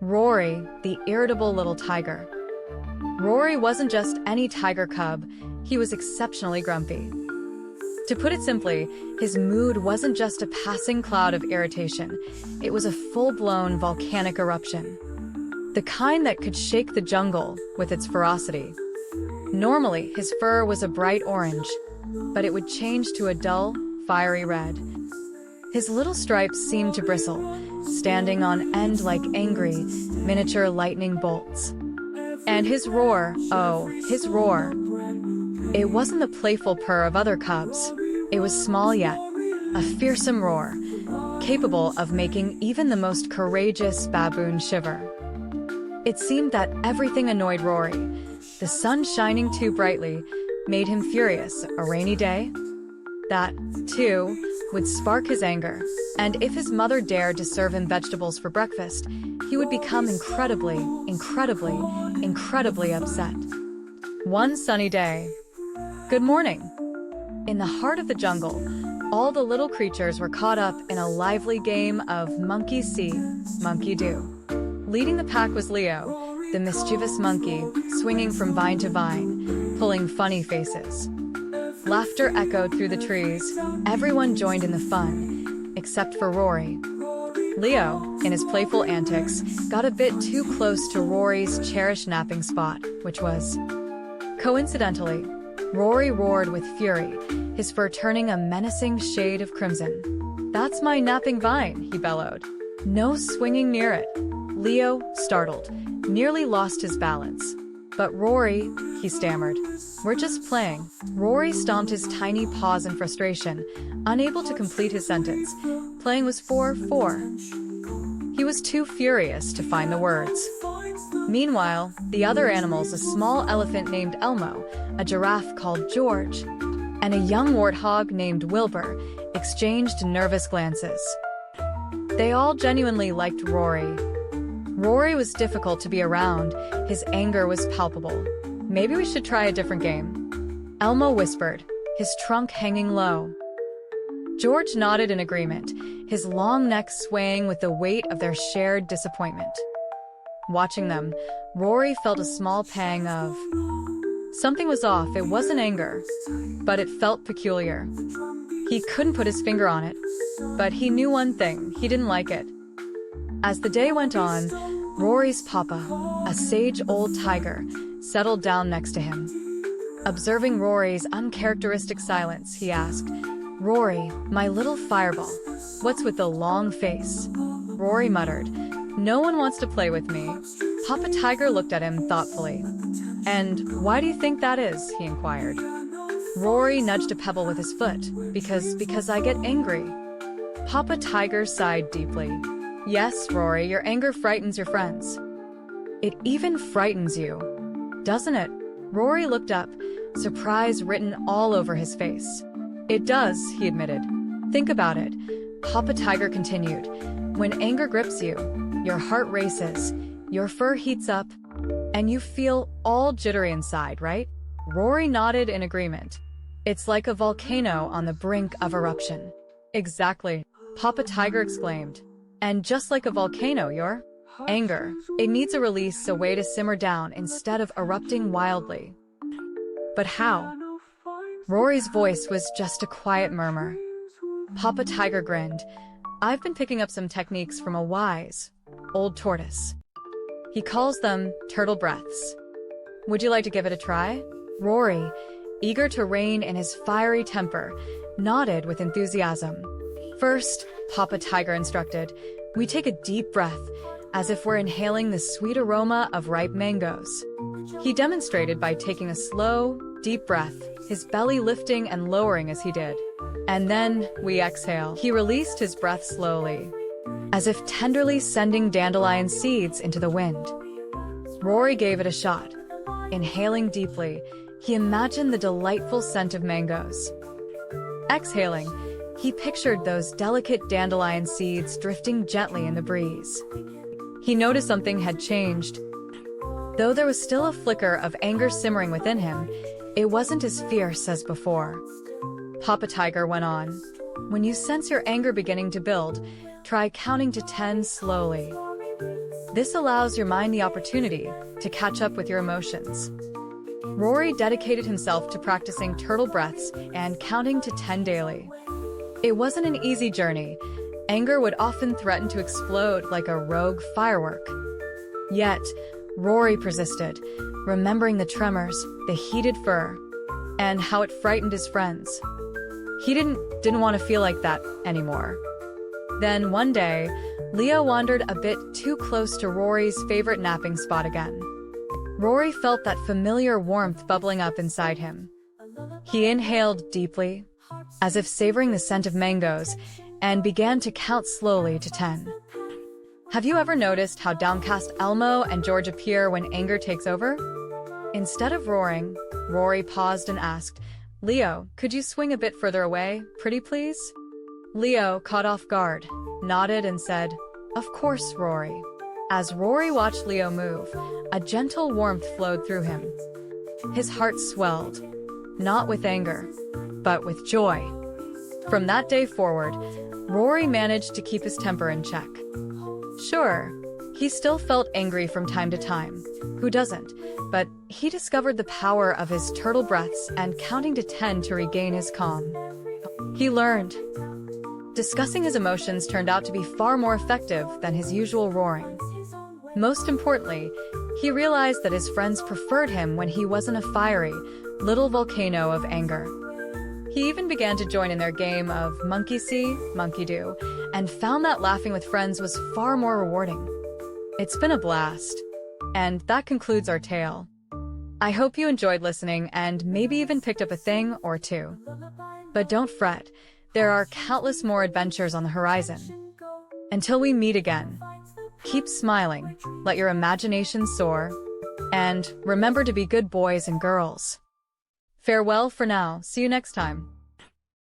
Rory, the irritable little tiger. Rory wasn't just any tiger cub, he was exceptionally grumpy. To put it simply, his mood wasn't just a passing cloud of irritation, it was a full-blown volcanic eruption. The kind that could shake the jungle with its ferocity. Normally, his fur was a bright orange, but it would change to a dull, fiery red. His little stripes seemed to bristle, standing on end like angry, miniature lightning bolts. And his roar, oh, his roar. It wasn't the playful purr of other cubs. It was small yet, a fearsome roar, capable of making even the most courageous baboon shiver. It seemed that everything annoyed Rory. The sun shining too brightly made him furious. A rainy day? That, too, would spark his anger, and if his mother dared to serve him vegetables for breakfast, he would become incredibly upset. One sunny day. Good morning. In the heart of the jungle, all the little creatures were caught up in a lively game of monkey see, monkey do. Leading the pack was Leo, the mischievous monkey, swinging from vine to vine, pulling funny faces. Laughter echoed through the trees. Everyone joined in the fun, except for Rory. Leo, in his playful antics, got a bit too close to Rory's cherished napping spot, which was... Coincidentally, Rory roared with fury, his fur turning a menacing shade of crimson. "That's my napping vine," he bellowed. "No swinging near it." Leo, startled, nearly lost his balance. "But Rory," he stammered, "we're just playing." Rory stomped his tiny paws in frustration, unable to complete his sentence. Playing was for. He was too furious to find the words. Meanwhile, the other animals, a small elephant named Elmo, a giraffe called George, and a young warthog named Wilbur, exchanged nervous glances. They all genuinely liked Rory. Rory was difficult to be around, his anger was palpable. "Maybe we should try a different game," Elmo whispered, his trunk hanging low. George nodded in agreement, his long neck swaying with the weight of their shared disappointment. Watching them, Rory felt a small pang of... Something was off. It wasn't anger, but it felt peculiar. He couldn't put his finger on it, but he knew one thing: he didn't like it. As the day went on, Rory's papa, a sage old tiger, settled down next to him. Observing Rory's uncharacteristic silence, he asked, "Rory, my little fireball, what's with the long face?" Rory muttered, "No one wants to play with me." Papa Tiger looked at him thoughtfully. "And why do you think that is?" he inquired. Rory nudged a pebble with his foot. Because I get angry." Papa Tiger sighed deeply. "Yes, Rory, your anger frightens your friends. It even frightens you, doesn't it?" Rory looked up, surprise written all over his face. "It does," he admitted. "Think about it," Papa Tiger continued. "When anger grips you, your heart races, your fur heats up, and you feel all jittery inside, right?" Rory nodded in agreement. "It's like a volcano on the brink of eruption." "Exactly," Papa Tiger exclaimed. "And just like a volcano, your anger, it needs a release, a way to simmer down instead of erupting wildly." "But how?" Rory's voice was just a quiet murmur. Papa Tiger grinned. "I've been picking up some techniques from a wise, old tortoise. He calls them turtle breaths. Would you like to give it a try?" Rory, eager to rein in his fiery temper, nodded with enthusiasm. "First," Papa Tiger instructed, "we take a deep breath, as if we're inhaling the sweet aroma of ripe mangoes." He demonstrated by taking a slow, deep breath, his belly lifting and lowering as he did. "And then we exhale." He released his breath slowly, as if tenderly sending dandelion seeds into the wind. Rory gave it a shot. Inhaling deeply, he imagined the delightful scent of mangoes. Exhaling, he pictured those delicate dandelion seeds drifting gently in the breeze. He noticed something had changed. Though there was still a flicker of anger simmering within him, it wasn't as fierce as before. Papa Tiger went on. "When you sense your anger beginning to build, try counting to 10 slowly. This allows your mind the opportunity to catch up with your emotions. Rory dedicated himself to practicing turtle breaths and counting to 10 daily. It wasn't an easy journey. Anger would often threaten to explode like a rogue firework. Yet, Rory persisted, remembering the tremors, the heated fur, and how it frightened his friends. He didn't want to feel like that anymore. Then one day, Leo wandered a bit too close to Rory's favorite napping spot again. Rory felt that familiar warmth bubbling up inside him. He inhaled deeply, as if savoring the scent of mangoes, and began to count slowly to 10. Have you ever noticed how downcast Elmo and George appear when anger takes over? Instead of roaring, Rory paused and asked, "Leo, could you swing a bit further away, pretty please?" Leo, caught off guard, nodded and said, "Of course, Rory." As Rory watched Leo move, a gentle warmth flowed through him. His heart swelled, not with anger, but with joy. From that day forward, Rory managed to keep his temper in check. Sure, he still felt angry from time to time. Who doesn't? But he discovered the power of his turtle breaths and counting to 10 to regain his calm. He learned. Discussing his emotions turned out to be far more effective than his usual roaring. Most importantly, he realized that his friends preferred him when he wasn't a fiery, little volcano of anger. He even began to join in their game of monkey see, monkey do, and found that laughing with friends was far more rewarding. It's been a blast. And that concludes our tale. I hope you enjoyed listening and maybe even picked up a thing or two. But don't fret, there are countless more adventures on the horizon. Until we meet again, keep smiling, let your imagination soar, and remember to be good boys and girls. Farewell for now, see you next time.